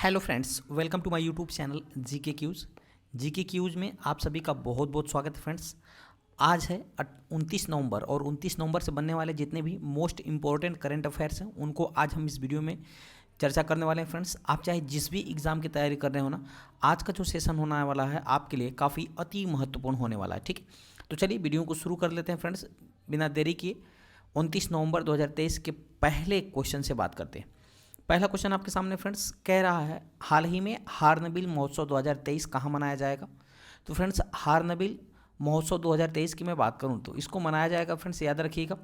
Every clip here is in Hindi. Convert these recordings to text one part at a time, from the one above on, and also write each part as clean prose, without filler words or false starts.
Hello friends, welcome to my YouTube channel GK quiz. GK quiz में आप सभी का बहुत बहुत स्वागत है फ्रेंड्स। आज है 29 नवंबर और 29 नवंबर से बनने वाले जितने भी मोस्ट इंपॉर्टेंट करंट अफेयर्स हैं उनको आज हम इस वीडियो में चर्चा करने वाले हैं फ्रेंड्स। आप चाहे जिस भी एग्ज़ाम की तैयारी कर रहे हो ना, आज का जो सेशन होने वाला है आपके लिए काफ़ी अति महत्वपूर्ण होने वाला है। ठीक है, तो चलिए वीडियो को शुरू कर लेते हैं फ्रेंड्स बिना देरी किए। 29 नवंबर 2023 के पहले क्वेश्चन से बात करते हैं। पहला क्वेश्चन आपके सामने फ्रेंड्स कह रहा है, हाल ही में हार्नबिल महोत्सव 2023 कहाँ मनाया जाएगा। तो फ्रेंड्स हार्नबिल महोत्सव 2023 की मैं बात करूँ तो इसको मनाया जाएगा फ्रेंड्स, याद रखिएगा,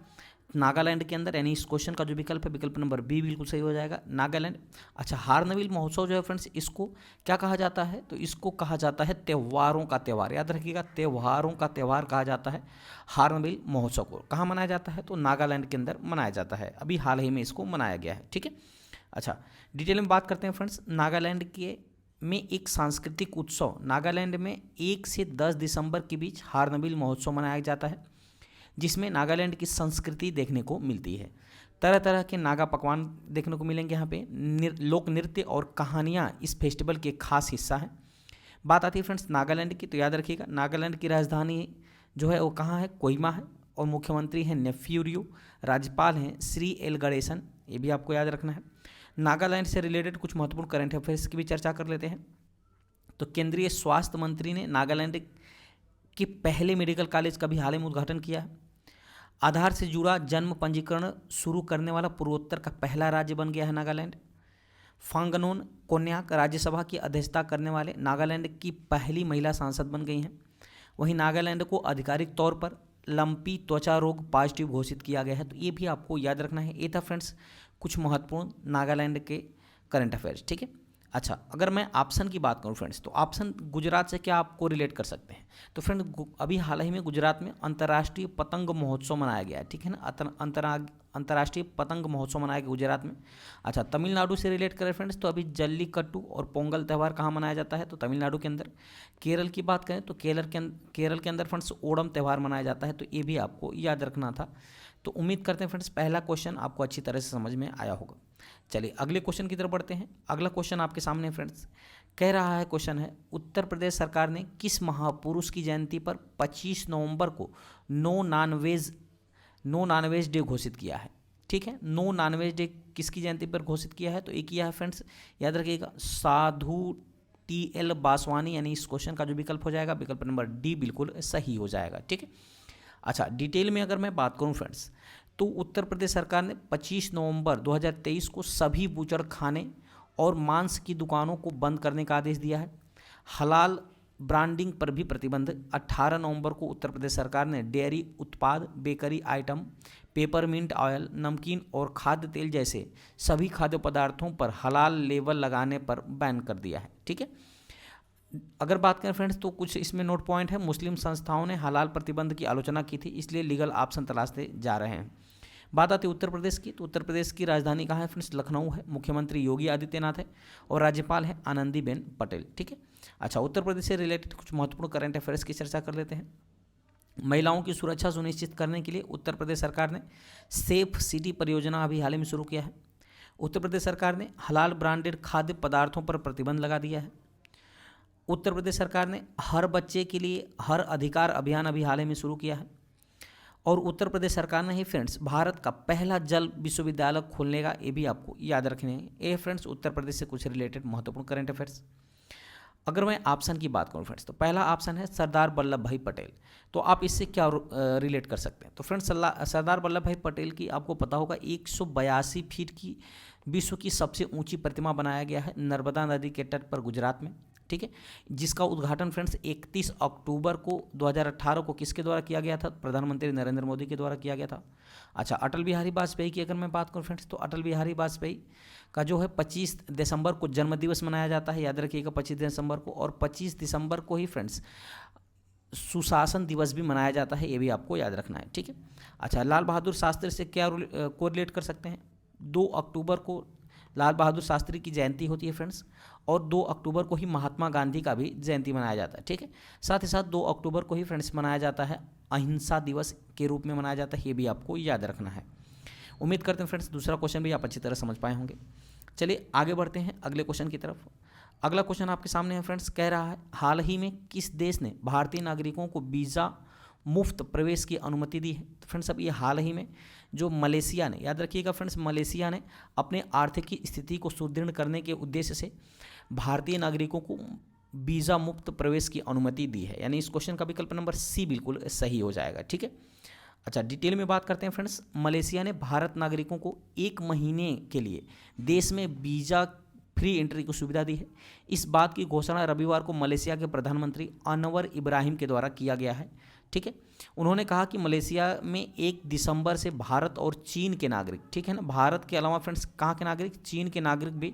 नागालैंड के अंदर। यानी इस क्वेश्चन का जो विकल्प है, विकल्प नंबर बी बिल्कुल सही हो जाएगा, नागालैंड। अच्छा, हार्नबिल महोत्सव जो है फ्रेंड्स, इसको क्या कहा जाता है, तो इसको कहा जाता है त्योहारों का त्यौहार। याद रखिएगा, त्योहारों का त्यौहार कहा जाता है हार्नबिल महोत्सव को। कहाँ मनाया जाता है, तो नागालैंड के अंदर मनाया जाता है। अभी हाल ही में इसको मनाया गया है। ठीक है, अच्छा डिटेल में बात करते हैं फ्रेंड्स। नागालैंड के में एक सांस्कृतिक उत्सव नागालैंड में 1 से 10 दिसंबर के बीच हार्नबिल महोत्सव मनाया जाता है, जिसमें नागालैंड की संस्कृति देखने को मिलती है। तरह तरह के नागा पकवान देखने को मिलेंगे यहाँ पे। लोक नृत्य और कहानियाँ इस फेस्टिवल के खास हिस्सा है। बात आती है फ्रेंड्स नागालैंड की, तो याद रखिएगा नागालैंड की राजधानी जो है वो कहाँ है, कोहिमा है, और मुख्यमंत्री हैं नेफ्यूरियो, राज्यपाल हैं श्री एल गणेशन, ये भी आपको याद रखना है। नागालैंड से रिलेटेड कुछ महत्वपूर्ण करंट अफेयर्स की भी चर्चा कर लेते हैं। तो केंद्रीय स्वास्थ्य मंत्री ने नागालैंड के पहले मेडिकल कॉलेज का भी हाल ही में उद्घाटन किया है। आधार से जुड़ा जन्म पंजीकरण शुरू करने वाला पूर्वोत्तर का पहला राज्य बन गया है नागालैंड। फांगनोन कोन्याक राज्यसभा की अध्यक्षता करने वाले नागालैंड की पहली महिला सांसद बन गई हैं। वहीं नागालैंड को आधिकारिक तौर पर लंपी त्वचा रोग पॉजिटिव घोषित किया गया है। तो ये भी आपको याद रखना है। ये था फ्रेंड्स कुछ महत्वपूर्ण नागालैंड के करंट अफेयर्स। ठीक है, अच्छा अगर मैं ऑप्शन की बात करूं फ्रेंड्स, तो ऑप्शन गुजरात से क्या आपको रिलेट कर सकते हैं। तो फ्रेंड अभी हाल ही में गुजरात में अंतर्राष्ट्रीय पतंग महोत्सव मनाया गया है। ठीक है ना, अंतर्राष्ट्रीय पतंग महोत्सव मनाया गया गुजरात में। अच्छा, तमिलनाडु से रिलेट करें फ्रेंड्स, तो अभी जल्लीकट्टू और पोंगल त्यौहार कहाँ मनाया जाता है, तो तमिलनाडु के अंदर। केरल की बात करें तो केरल के अंदर फ्रेंड्स ओणम त्यौहार मनाया जाता है। तो ये भी आपको याद रखना था। तो उम्मीद करते हैं फ्रेंड्स पहला क्वेश्चन आपको अच्छी तरह से समझ में आया होगा। चलिए अगले क्वेश्चन की तरफ बढ़ते हैं। अगला क्वेश्चन आपके सामने फ्रेंड्स कह रहा है, क्वेश्चन है, उत्तर प्रदेश सरकार ने किस महापुरुष की जयंती पर 25 नवंबर को नो नॉनवेज डे घोषित किया है। ठीक है, नो नॉनवेज डे किसकी जयंती पर घोषित किया है, तो एक किया है फ्रेंड्स, याद रखिएगा, साधु TL बासवानी। यानी इस क्वेश्चन का जो विकल्प हो जाएगा, विकल्प नंबर डी बिल्कुल सही हो जाएगा। ठीक है, अच्छा डिटेल में अगर मैं बात करूं फ्रेंड्स, तो उत्तर प्रदेश सरकार ने 25 नवंबर 2023 को सभी बूचड़ खाने और मांस की दुकानों को बंद करने का आदेश दिया है। हलाल ब्रांडिंग पर भी प्रतिबंध। 18 नवंबर को उत्तर प्रदेश सरकार ने डेयरी उत्पाद, बेकरी आइटम, पेपरमिंट ऑयल, नमकीन और खाद्य तेल जैसे सभी खाद्य पदार्थों पर हलाल लेबल लगाने पर बैन कर दिया है। ठीक है, अगर बात करें फ्रेंड्स, तो कुछ इसमें नोट पॉइंट है। मुस्लिम संस्थाओं ने हलाल प्रतिबंध की आलोचना की थी, इसलिए लीगल ऑप्शन तलाशते जा रहे हैं। बात आती है उत्तर प्रदेश की, तो उत्तर प्रदेश की राजधानी कहाँ है फ्रेंड्स, लखनऊ है। मुख्यमंत्री योगी आदित्यनाथ है और राज्यपाल है आनंदीबेन पटेल। ठीक है, अच्छा उत्तर प्रदेश से रिलेटेड कुछ महत्वपूर्ण करंट अफेयर्स की चर्चा कर लेते हैं। महिलाओं की सुरक्षा सुनिश्चित करने के लिए उत्तर प्रदेश सरकार ने सेफ सिटी परियोजना अभी हाल ही में शुरू किया है। उत्तर प्रदेश सरकार ने हलाल ब्रांडेड खाद्य पदार्थों पर प्रतिबंध लगा दिया है। उत्तर प्रदेश सरकार ने हर बच्चे के लिए हर अधिकार अभियान अभी हाल ही में शुरू किया है। और उत्तर प्रदेश सरकार ने ही फ्रेंड्स भारत का पहला जल विश्वविद्यालय खोलने का, ये भी आपको याद रखने हैं। ये फ्रेंड्स उत्तर प्रदेश से कुछ रिलेटेड महत्वपूर्ण करंट अफेयर्स। अगर मैं ऑप्शन की बात करूं फ्रेंड्स, तो पहला ऑप्शन है सरदार वल्लभ भाई पटेल। तो आप इससे क्या रिलेट कर सकते हैं, तो फ्रेंड्स सरदार वल्लभ भाई पटेल की आपको पता होगा 182 फीट की विश्व की सबसे ऊंची प्रतिमा बनाया गया है नर्मदा नदी के तट पर गुजरात में। ठीक है, जिसका उद्घाटन फ्रेंड्स 31 अक्टूबर को 2018 को किसके द्वारा किया गया था, प्रधानमंत्री नरेंद्र मोदी के द्वारा किया गया था। अच्छा, अटल बिहारी वाजपेयी की अगर मैं बात करूं फ्रेंड्स, तो अटल बिहारी वाजपेयी का जो है 25 दिसंबर को जन्मदिवस मनाया जाता है। याद रखिएगा 25 दिसंबर को, और 25 दिसंबर को ही फ्रेंड्स सुशासन दिवस भी मनाया जाता है, ये भी आपको याद रखना है। ठीक है, अच्छा लाल बहादुर शास्त्री से क्या कोरिलेट कर सकते हैं, 2 अक्टूबर को लाल बहादुर शास्त्री की जयंती होती है फ्रेंड्स, और 2 अक्टूबर को ही महात्मा गांधी का भी जयंती मनाया जाता है। ठीक है, साथ ही साथ 2 अक्टूबर को ही फ्रेंड्स मनाया जाता है अहिंसा दिवस के रूप में मनाया जाता है, ये भी आपको याद रखना है। उम्मीद करते हैं फ्रेंड्स दूसरा क्वेश्चन भी आप अच्छी तरह समझ पाए होंगे। चलिए आगे बढ़ते हैं अगले क्वेश्चन की तरफ। अगला क्वेश्चन आपके सामने है फ्रेंड्स, कह रहा है हाल ही में किस देश ने भारतीय नागरिकों को वीज़ा मुफ्त प्रवेश की अनुमति दी है। तो फ्रेंड्स अब ये हाल ही में जो मलेशिया ने, याद रखिएगा फ्रेंड्स, मलेशिया ने अपने आर्थिक स्थिति को सुदृढ़ करने के उद्देश्य से भारतीय नागरिकों को वीज़ा मुक्त प्रवेश की अनुमति दी है। यानी इस क्वेश्चन का विकल्प नंबर सी बिल्कुल सही हो जाएगा। ठीक है, अच्छा डिटेल में बात करते हैं फ्रेंड्स। मलेशिया ने भारत नागरिकों को 1 महीने के लिए देश में वीज़ा फ्री एंट्री की सुविधा दी है। इस बात की घोषणा रविवार को मलेशिया के प्रधानमंत्री अनवर इब्राहिम के द्वारा किया गया है। ठीक है, उन्होंने कहा कि मलेशिया में 1 दिसंबर से भारत और चीन के नागरिक, ठीक है ना, भारत के अलावा फ्रेंड्स कहाँ के नागरिक, चीन के नागरिक भी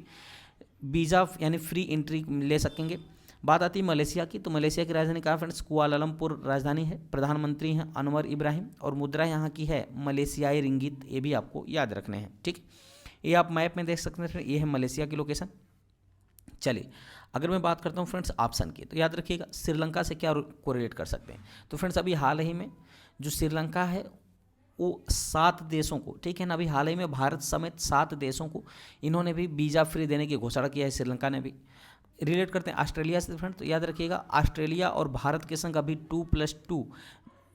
वीज़ा यानी फ्री एंट्री ले सकेंगे। बात आती है मलेशिया की, तो मलेशिया की राजधानी कहाँ फ्रेंड्स, कुआलालंपुर राजधानी है। प्रधानमंत्री हैं अनवर इब्राहिम और मुद्रा यहाँ की है मलेशियाई रिंगित, ये भी आपको याद रखने हैं। ठीक, ये आप मैप में देख सकते हैं, ये है मलेशिया की लोकेशन। चलिए अगर मैं बात करता हूँ फ्रेंड्स ऑप्शन की, तो याद रखिएगा श्रीलंका से क्या कोरिलेट कर सकते हैं। तो फ्रेंड्स अभी हाल ही में जो श्रीलंका है वो 7 देशों को, ठीक है ना, अभी हाल ही में भारत समेत 7 देशों को इन्होंने भी वीज़ा फ्री देने की घोषणा किया है। श्रीलंका ने भी। रिलेट करते हैं ऑस्ट्रेलिया से फ्रेंड्स, तो याद रखिएगा ऑस्ट्रेलिया और भारत के संग अभी 2+2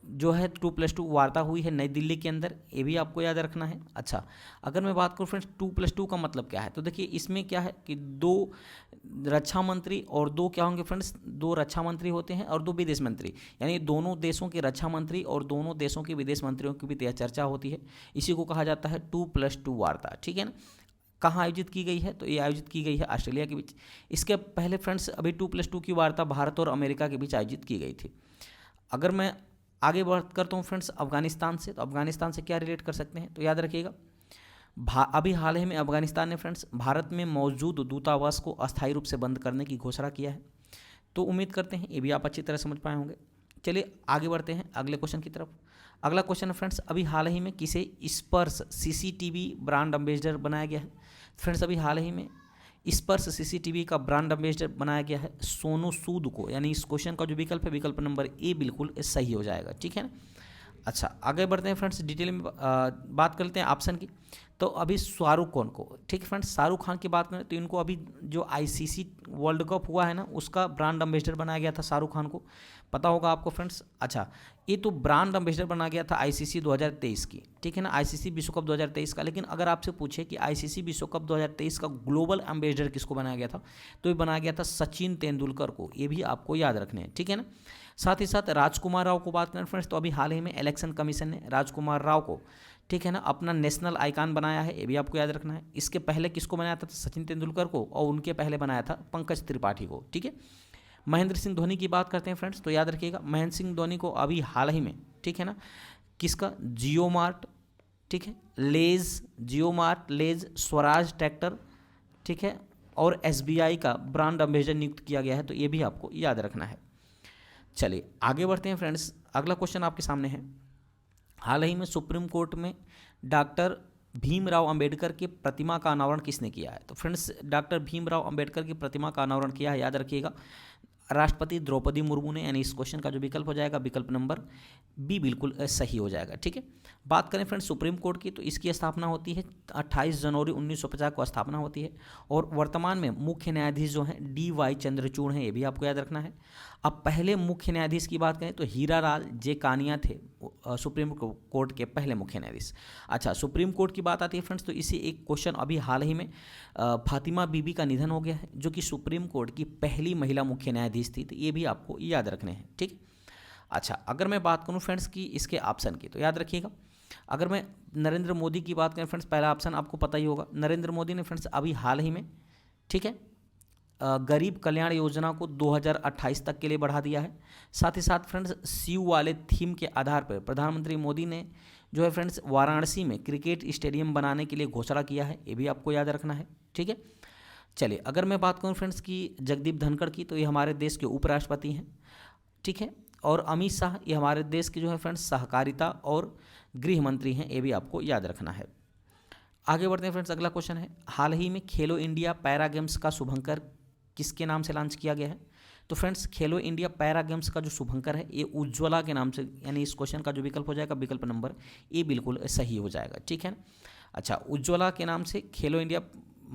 जो है 2+2 वार्ता हुई है नई दिल्ली के अंदर, ये भी आपको याद रखना है। अच्छा अगर मैं बात करूँ फ्रेंड्स 2+2 का मतलब क्या है, तो देखिए इसमें क्या है कि 2 रक्षा मंत्री और 2 क्या होंगे फ्रेंड्स, 2 रक्षा मंत्री होते हैं और 2 विदेश मंत्री, यानी दोनों देशों के रक्षा मंत्री और दोनों देशों के विदेश मंत्रियों की भी चर्चा होती है। इसी को कहा जाता है 2+2 वार्ता। ठीक है ना, कहाँ आयोजित की गई है, तो ये आयोजित की गई है ऑस्ट्रेलिया के बीच। इसके पहले फ्रेंड्स अभी 2+2 की वार्ता भारत और अमेरिका के बीच आयोजित की गई थी। अगर मैं आगे बात करता हूँ फ्रेंड्स अफगानिस्तान से, तो अफगानिस्तान से क्या रिलेट कर सकते हैं, तो याद रखिएगा अभी हाल ही में अफगानिस्तान ने फ्रेंड्स भारत में मौजूद दूतावास को अस्थायी रूप से बंद करने की घोषणा किया है। तो उम्मीद करते हैं ये भी आप अच्छी तरह समझ पाए होंगे। चलिए आगे बढ़ते हैं अगले क्वेश्चन की तरफ। अगला क्वेश्चन है फ्रेंड्स, अभी हाल ही में किसे स्पर्श CCTV ब्रांड एम्बेसडर बनाया गया है। फ्रेंड्स अभी हाल ही में स्पर्श CCTV का ब्रांड एम्बेसडर बनाया गया है सोनू सूद को। यानी इस क्वेश्चन का जो विकल्प है विकल्प नंबर ए बिल्कुल सही हो जाएगा। ठीक है ना, अच्छा आगे बढ़ते हैं फ्रेंड्स, डिटेल में बात करते हैं ऑप्शन की। तो अभी शाहरुख खान को, ठीक है फ्रेंड्स, शाहरुख खान की बात करें तो इनको अभी जो ICC वर्ल्ड कप हुआ है ना उसका ब्रांड एम्बेसडर बनाया गया था शाहरुख खान को, पता होगा आपको फ्रेंड्स। अच्छा ये तो ब्रांड एम्बेसडर बना गया था ICC 2023 की, ठीक है ना, ICC विश्व कप 2023 का। लेकिन अगर आपसे पूछे कि ICC विश्व कप 2023 का ग्लोबल एम्बेसडर किसको बनाया गया था, तो ये बनाया गया था सचिन तेंदुलकर को। ये भी आपको याद रखने हैं। ठीक है ना, साथ ही साथ राजकुमार राव को बात करें फ्रेंड्स, तो अभी हाल ही में इलेक्शन कमीशन ने राजकुमार राव को, ठीक है ना, अपना नेशनल आइकॉन बनाया है। ये भी आपको याद रखना है। इसके पहले किसको बनाया था, सचिन तेंदुलकर को, और उनके पहले बनाया था पंकज त्रिपाठी को। ठीक है, महेंद्र सिंह धोनी की बात करते हैं फ्रेंड्स, तो याद रखिएगा महेंद्र सिंह धोनी को अभी हाल ही में, ठीक है ना, किसका, जियो मार्ट, ठीक है, लेज, जियो मार्ट, लेज, स्वराज ट्रैक्टर, ठीक है, और SBI का ब्रांड एम्बेसडर नियुक्त किया गया है। तो ये भी आपको याद रखना है। चलिए आगे बढ़ते हैं फ्रेंड्स, अगला क्वेश्चन आपके सामने है, हाल ही में सुप्रीम कोर्ट में डॉक्टर भीमराव अंबेडकर की प्रतिमा का अनावरण किसने किया है। तो फ्रेंड्स डॉक्टर भीमराव अंबेडकर की प्रतिमा का अनावरण किया है, याद रखिएगा, राष्ट्रपति द्रौपदी मुर्मू ने। यानी इस क्वेश्चन का जो विकल्प हो जाएगा विकल्प नंबर बी बिल्कुल सही हो जाएगा। ठीक है, बात करें फ्रेंड्स सुप्रीम कोर्ट की, तो इसकी स्थापना होती है 28 जनवरी 1950 को स्थापना होती है। और वर्तमान में मुख्य न्यायाधीश जो हैं DY चंद्रचूड़ हैं, ये भी आपको याद रखना है। अब पहले मुख्य न्यायाधीश की बात करें तो हीरालाल जे कानिया थे सुप्रीम कोर्ट के पहले मुख्य न्यायाधीश। अच्छा सुप्रीम कोर्ट की बात आती है फ्रेंड्स, तो इसी एक क्वेश्चन अभी हाल ही में फातिमा बीबी का निधन हो गया है, जो कि सुप्रीम कोर्ट की पहली महिला मुख्य न्यायाधीश थी। तो ये भी आपको याद रखने हैं। ठीक, अच्छा अगर मैं बात करूं फ्रेंड्स की इसके ऑप्शन की, तो याद रखिएगा, अगर मैं नरेंद्र मोदी की बात करें फ्रेंड्स, पहला ऑप्शन आपको पता ही होगा, नरेंद्र मोदी ने फ्रेंड्स अभी हाल ही में, ठीक है, गरीब कल्याण योजना को 2028 तक के लिए बढ़ा दिया है। साथ ही साथ फ्रेंड्स शिव वाले थीम के आधार पर प्रधानमंत्री मोदी ने जो है फ्रेंड्स वाराणसी में क्रिकेट स्टेडियम बनाने के लिए घोषणा किया है। ये भी आपको याद रखना है। ठीक है, चलिए अगर मैं बात करूं फ्रेंड्स की जगदीप धनखड़ की, तो ये हमारे देश के उपराष्ट्रपति हैं। ठीक है, और अमित शाह ये हमारे देश के जो है फ्रेंड्स सहकारिता और गृह मंत्री हैं। ये भी आपको याद रखना है। आगे बढ़ते हैं फ्रेंड्स, अगला क्वेश्चन है, हाल ही में खेलो इंडिया पैरा गेम्स का शुभंकर किसके नाम से लॉन्च किया गया है। तो फ्रेंड्स खेलो इंडिया पैरा गेम्स का जो शुभंकर है ये उज्ज्वला के नाम से, यानी इस क्वेश्चन का जो विकल्प हो जाएगा विकल्प नंबर ए बिल्कुल सही हो जाएगा। ठीक है ना, अच्छा उज्ज्वला के नाम से खेलो इंडिया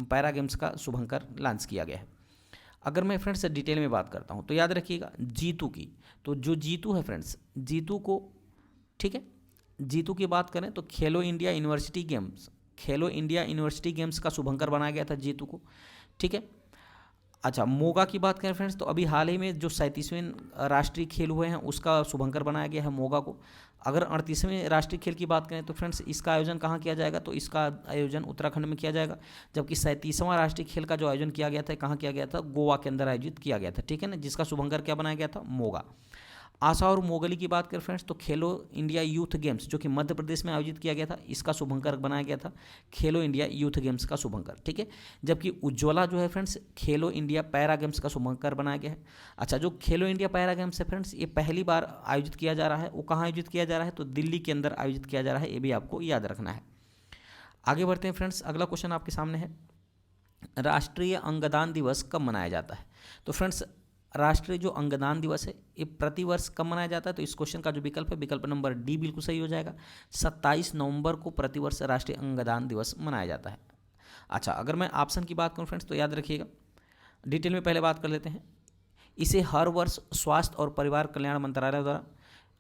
पैरा गेम्स का शुभंकर लॉन्च किया गया है। अगर मैं फ्रेंड्स डिटेल में बात करता हूँ तो याद रखिएगा जीतू की, तो जो जीतू है फ्रेंड्स, जीतू को, ठीक है, जीतू की बात करें तो खेलो इंडिया यूनिवर्सिटी गेम्स, खेलो इंडिया यूनिवर्सिटी गेम्स का शुभंकर बनाया गया था जीतू को, ठीक है। अच्छा, मोगा की बात करें फ्रेंड्स तो अभी हाल ही में जो 37वें राष्ट्रीय खेल हुए हैं उसका शुभंकर बनाया गया है मोगा को। अगर 38वें राष्ट्रीय खेल की बात करें तो फ्रेंड्स इसका आयोजन कहाँ किया जाएगा, तो इसका आयोजन उत्तराखंड में किया जाएगा, जबकि 37वां राष्ट्रीय खेल का जो आयोजन किया गया था कहाँ किया गया था, गोवा के अंदर आयोजित किया गया था, ठीक है ना, जिसका शुभंकर क्या बनाया गया था, मोगा। आशा और मोगली की बात करें फ्रेंड्स तो खेलो इंडिया यूथ गेम्स जो कि मध्य प्रदेश में आयोजित किया गया था, इसका शुभंकर बनाया गया था खेलो इंडिया यूथ गेम्स का शुभंकर, ठीक है। जबकि उज्ज्वला जो है फ्रेंड्स खेलो इंडिया पैरा गेम्स का शुभंकर बनाया गया है। अच्छा, जो खेलो इंडिया पैरा गेम्स है फ्रेंड्स ये पहली बार आयोजित किया जा रहा है, वो कहाँ आयोजित किया जा रहा है, तो दिल्ली के अंदर आयोजित किया जा रहा है, ये भी आपको याद रखना है। आगे बढ़ते हैं फ्रेंड्स, अगला क्वेश्चन आपके सामने है, राष्ट्रीय अंगदान दिवस कब मनाया जाता है। तो फ्रेंड्स राष्ट्रीय जो अंगदान दिवस है ये प्रतिवर्ष कब मनाया जाता है, तो इस क्वेश्चन का जो विकल्प है विकल्प नंबर डी बिल्कुल सही हो जाएगा। 27 नवंबर को प्रतिवर्ष राष्ट्रीय अंगदान दिवस मनाया जाता है। अच्छा, अगर मैं ऑप्शन की बात करूं फ्रेंड्स तो याद रखिएगा, डिटेल में पहले बात कर लेते हैं। इसे हर वर्ष स्वास्थ्य और परिवार कल्याण मंत्रालय द्वारा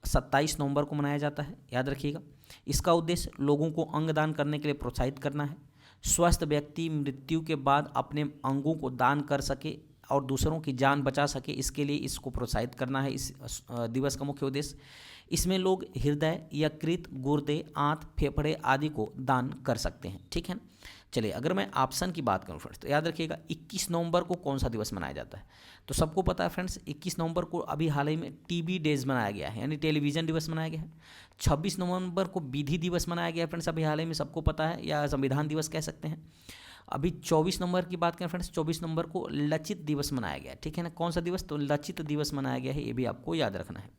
27 नवंबर को मनाया जाता है, याद रखिएगा। इसका उद्देश्य लोगों को अंगदान करने के लिए प्रोत्साहित करना है। स्वस्थ व्यक्ति मृत्यु के बाद अपने अंगों को दान कर सके और दूसरों की जान बचा सके, इसके लिए इसको प्रोत्साहित करना है इस दिवस का मुख्य उद्देश्य। इसमें लोग हृदय, यकृत, गुर्दे, आंत, फेफड़े आदि को दान कर सकते हैं, ठीक है ना। चलिए, अगर मैं ऑप्शन की बात करूं फ्रेंड्स तो याद रखिएगा 21 नवंबर को कौन सा दिवस मनाया जाता है, तो सबको पता है फ्रेंड्स 21 नवंबर को अभी हाल ही में टीबी डेज मनाया गया है, यानी टेलीविजन दिवस मनाया गया है। 26 नवंबर को विधि दिवस मनाया गया है फ्रेंड्स, अभी हाल ही में सबको पता है, या संविधान दिवस कह सकते हैं। अभी 24 नंबर की बात करें फ्रेंड्स, 24 नंबर को लचित दिवस मनाया गया है, ठीक है ना। कौन सा दिवस, तो लचित दिवस मनाया गया है, ये भी आपको याद रखना है।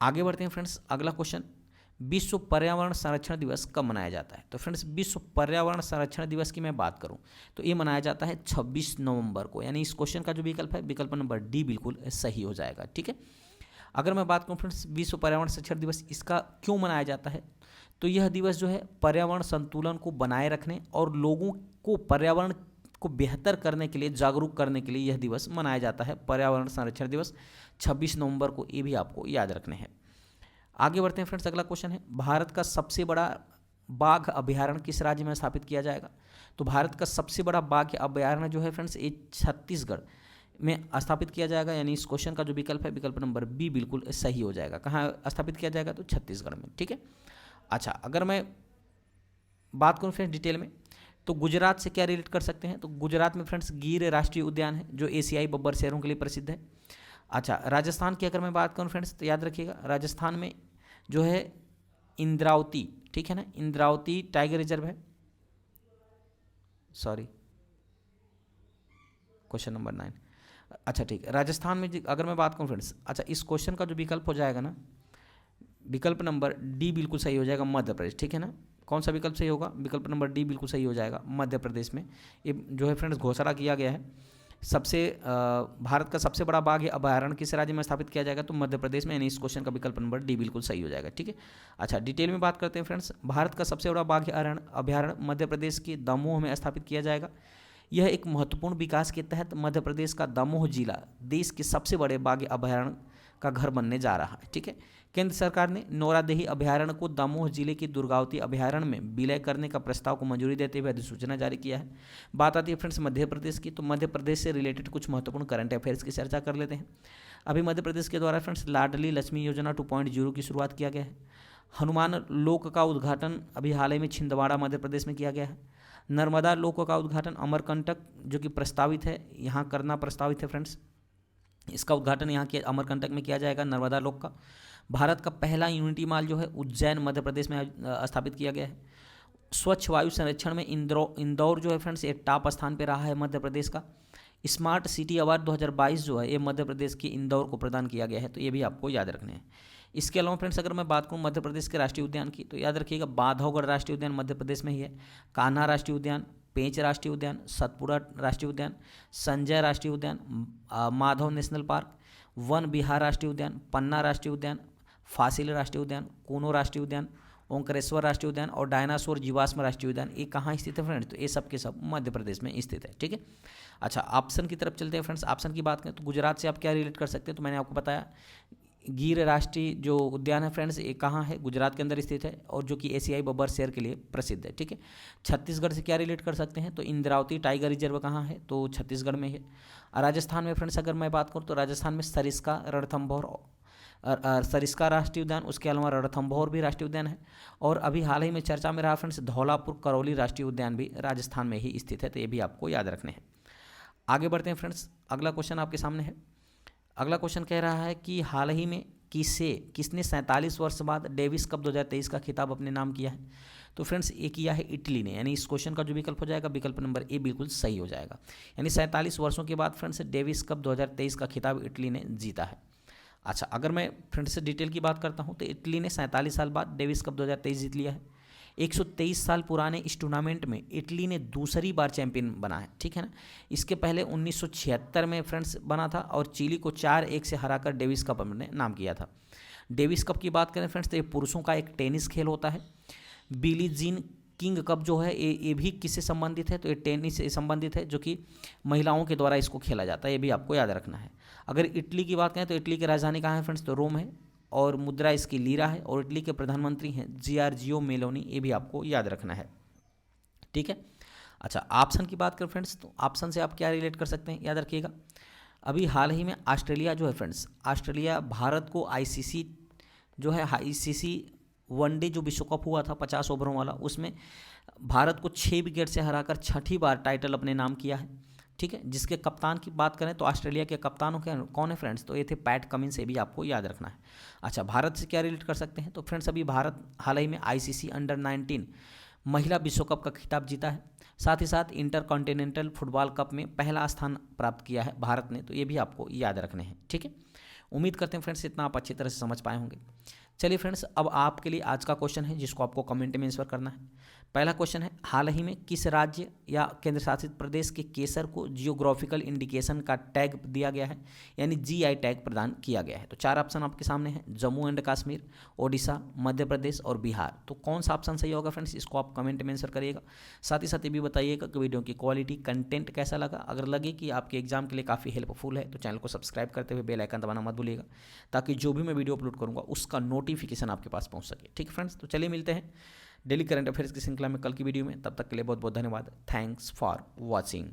आगे बढ़ते हैं फ्रेंड्स, अगला क्वेश्चन, विश्व पर्यावरण संरक्षण दिवस कब मनाया जाता है। तो फ्रेंड्स विश्व पर्यावरण संरक्षण दिवस की मैं बात करूं तो ये मनाया जाता है 26 नवंबर को, यानी इस क्वेश्चन का जो विकल्प है विकल्प नंबर डी बिल्कुल सही हो जाएगा, ठीक है। अगर मैं बात करूं फ्रेंड्स विश्व पर्यावरण संरक्षण दिवस इसका क्यों मनाया जाता है, तो यह दिवस जो है पर्यावरण संतुलन को बनाए रखने और लोगों को पर्यावरण को बेहतर करने के लिए जागरूक करने के लिए यह दिवस मनाया जाता है, पर्यावरण संरक्षण दिवस 26 नवंबर को, ये भी आपको याद रखने हैं। आगे बढ़ते हैं फ्रेंड्स, अगला क्वेश्चन है, भारत का सबसे बड़ा बाघ अभयारण्य किस राज्य में स्थापित किया जाएगा। तो भारत का सबसे बड़ा बाघ अभयारण्य जो है फ्रेंड्स ये छत्तीसगढ़ में स्थापित किया जाएगा, यानी इस क्वेश्चन का जो विकल्प है विकल्प नंबर बी बिल्कुल सही हो जाएगा। कहाँ स्थापित किया जाएगा, तो छत्तीसगढ़ में, ठीक है। अच्छा, अगर मैं बात करूँ फ्रेंड्स डिटेल में तो गुजरात से क्या रिलेट कर सकते हैं, तो गुजरात में फ्रेंड्स गिर राष्ट्रीय उद्यान है जो एशियाई बब्बर शेरों के लिए प्रसिद्ध है। अच्छा, राजस्थान की अगर मैं बात करूँ फ्रेंड्स तो याद रखिएगा राजस्थान में जो है इंद्रावती, ठीक है ना, इंद्रावती टाइगर रिजर्व है, सॉरी क्वेश्चन नंबर 9। अच्छा ठीक है, राजस्थान में अगर मैं बात करूँ फ्रेंड्स, अच्छा इस क्वेश्चन का जो विकल्प हो जाएगा ना विकल्प नंबर डी बिल्कुल सही हो जाएगा, मध्य प्रदेश, ठीक है ना। कौन सा विकल्प सही होगा, विकल्प नंबर डी बिल्कुल सही हो जाएगा, मध्य प्रदेश में ये जो है फ्रेंड्स घोषणा किया गया है। सबसे भारत का सबसे बड़ा बाघ अभयारण्य किस राज्य में स्थापित किया जाएगा, तो मध्य प्रदेश में, यानी इस क्वेश्चन का विकल्प नंबर डी बिल्कुल सही हो जाएगा, ठीक है। अच्छा, डिटेल में बात करते हैं फ्रेंड्स, भारत का सबसे बड़ा बाघ अभयारण्य मध्य प्रदेश के दमोह में स्थापित किया जाएगा। यह एक महत्वपूर्ण विकास के तहत मध्य प्रदेश का दमोह जिला देश के सबसे बड़े बाघ अभयारण्य का घर बनने जा रहा है, ठीक है। केंद्र सरकार ने नौरादेही अभयारण्य को दमोह जिले के दुर्गावती अभयारण्य में विलय करने का प्रस्ताव को मंजूरी देते हुए अधिसूचना जारी किया है। बात आती है फ्रेंड्स मध्य प्रदेश की, तो मध्य प्रदेश से रिलेटेड कुछ महत्वपूर्ण करंट अफेयर्स की चर्चा कर लेते हैं। अभी मध्य प्रदेश के द्वारा फ्रेंड्स लाडली लक्ष्मी योजना 2.0 की शुरुआत किया गया है। हनुमान लोक का उद्घाटन अभी हाल ही में छिंदवाड़ा मध्य प्रदेश में किया गया है। नर्मदा लोक का उद्घाटन अमरकंटक जो कि प्रस्तावित है यहाँ करना प्रस्तावित है फ्रेंड्स, इसका उद्घाटन यहाँ के अमरकंटक में किया जाएगा, नर्मदा लोक का। भारत का पहला यूनिटी मॉल जो है उज्जैन मध्य प्रदेश में स्थापित किया गया है। स्वच्छ वायु संरक्षण में इंदौर जो है फ्रेंड्स ये टॉप स्थान पे रहा है मध्य प्रदेश का। स्मार्ट सिटी अवार्ड 2022 जो है ये मध्य प्रदेश के इंदौर को प्रदान किया गया है, तो ये भी आपको याद रखने हैं। इसके अलावा फ्रेंड्स अगर मैं बात करूँ मध्य प्रदेश के राष्ट्रीय उद्यान की, तो याद रखिएगा बांधवगढ़ राष्ट्रीय उद्यान मध्य प्रदेश में ही है, कान्हा राष्ट्रीय उद्यान, पेंच राष्ट्रीय उद्यान, सतपुड़ा राष्ट्रीय उद्यान, संजय राष्ट्रीय उद्यान, माधव नेशनल पार्क, वन विहार राष्ट्रीय उद्यान, पन्ना राष्ट्रीय उद्यान, फासिल राष्ट्रीय उद्यान, कूनो राष्ट्रीय उद्यान, ओंकारेश्वर राष्ट्रीय उद्यान और डायनासोर जीवाश्म राष्ट्रीय उद्यान, ये कहाँ स्थित है फ्रेंड्स? तो ये सब के सब मध्य प्रदेश में स्थित है। ठीक है, अच्छा ऑप्शन की तरफ चलते हैं फ्रेंड्स। ऑप्शन की बात करें तो गुजरात से आप क्या रिलेट कर सकते हैं? तो मैंने आपको बताया गिर राष्ट्रीय जो उद्यान है फ्रेंड्स, ये कहाँ है? गुजरात के अंदर स्थित है, और जो कि एशियाई बब्बर शेर के लिए प्रसिद्ध है। ठीक है, छत्तीसगढ़ से क्या रिलेट कर सकते हैं? तो इंद्रावती टाइगर रिजर्व कहाँ है? तो छत्तीसगढ़ में है। राजस्थान में फ्रेंड्स अगर मैं बात करूँ तो राजस्थान में सरिस्का, रणथंभौर, सरिस्का राष्ट्रीय उद्यान, उसके अलावा रणथंभौर भी राष्ट्रीय उद्यान है, और अभी हाल ही में चर्चा में रहा फ्रेंड्स धौलापुर करौली राष्ट्रीय उद्यान भी राजस्थान में ही स्थित है। तो ये भी आपको याद रखने हैं। आगे बढ़ते हैं फ्रेंड्स, अगला क्वेश्चन आपके सामने है। अगला क्वेश्चन कह रहा है कि हाल ही में किसने 47 वर्ष बाद डेविस कप 2023 का खिताब अपने नाम किया है? तो फ्रेंड्स ये किया है इटली ने, यानी इस क्वेश्चन का जो विकल्प हो जाएगा विकल्प नंबर ए बिल्कुल सही हो जाएगा। यानी 47 वर्षों के बाद फ्रेंड्स डेविस कप 2023 का खिताब इटली ने जीता है। अच्छा, अगर मैं फ्रेंड्स से डिटेल की बात करता हूँ तो इटली ने 47 साल बाद डेविस कप 2023 जीत लिया है। 123 साल पुराने इस टूर्नामेंट में इटली ने दूसरी बार चैंपियन बना है। ठीक है ना, इसके पहले 1976 में फ्रेंड्स बना था और चिली को 4-1 से हराकर डेविस कप अपने नाम किया था। डेविस कप की बात करें फ्रेंड्स तो ये पुरुषों का एक टेनिस खेल होता है। बिली जीन किंग कप जो है ये भी किससे संबंधित है? तो ये टेनिस से संबंधित है, जो कि महिलाओं के द्वारा इसको खेला जाता है। ये भी आपको याद रखना है। अगर इटली की बात करें तो इटली की राजधानी कहाँ है फ्रेंड्स? तो रोम है, और मुद्रा इसकी लीरा है, और इटली के प्रधानमंत्री हैं जियोर्जियो मेलोनी। ये भी आपको याद रखना है। ठीक है, अच्छा ऑप्शन की बात करें फ्रेंड्स तो ऑप्शन से आप क्या रिलेट कर सकते हैं? याद रखिएगा, अभी हाल ही में ऑस्ट्रेलिया जो है फ्रेंड्स, ऑस्ट्रेलिया भारत को आईसीसी जो है आईसीसी वनडे जो विश्व कप हुआ था 50 ओवरों वाला, उसमें भारत को 6 विकेट से हराकर छठी बार टाइटल अपने नाम किया है। ठीक है, जिसके कप्तान की बात करें तो ऑस्ट्रेलिया के कप्तानों के कौन है फ्रेंड्स? तो ये थे पैट कमिंस। से भी आपको याद रखना है। अच्छा, भारत से क्या रिलेट कर सकते हैं? तो फ्रेंड्स अभी भारत हाल ही में आईसीसी अंडर 19 महिला विश्व कप का खिताब जीता है। साथ ही साथ इंटर कॉन्टिनेंटल फुटबॉल कप में पहला स्थान प्राप्त किया है भारत ने। तो ये भी आपको याद रखने हैं। ठीक है, उम्मीद करते हैं फ्रेंड्स इतना आप अच्छी तरह से समझ पाए होंगे। चलिए फ्रेंड्स, अब आपके लिए आज का क्वेश्चन है जिसको आपको कमेंट में आंसर करना है। पहला क्वेश्चन है, हाल ही में किस राज्य या केंद्र शासित प्रदेश के केसर को जियोग्राफिकल इंडिकेशन का टैग दिया गया है, यानी जीआई टैग प्रदान किया गया है? तो 4 ऑप्शन आपके सामने हैं, जम्मू एंड कश्मीर, ओडिशा, मध्य प्रदेश और बिहार। तो कौन सा ऑप्शन सही होगा फ्रेंड्स? इसको आप कमेंट में आंसर करिएगा। साथ ही साथ ये भी बताइएगा कि वीडियो की क्वालिटी कंटेंट कैसा लगा। अगर लगे कि आपके एग्जाम के लिए काफ़ी हेल्पफुल है तो चैनल को सब्सक्राइब करते हुए बेल आइकन दबाना मत भूलिएगा, ताकि जो भी मैं वीडियो अपलोड करूँगा उसका नोटिफिकेशन आपके पास पहुँच सके। ठीक है फ्रेंड्स, तो चलिए मिलते हैं डेली करंट अफेयर्स की श्रृंखला में कल की वीडियो में। तब तक के लिए बहुत बहुत धन्यवाद। Thanks for watching.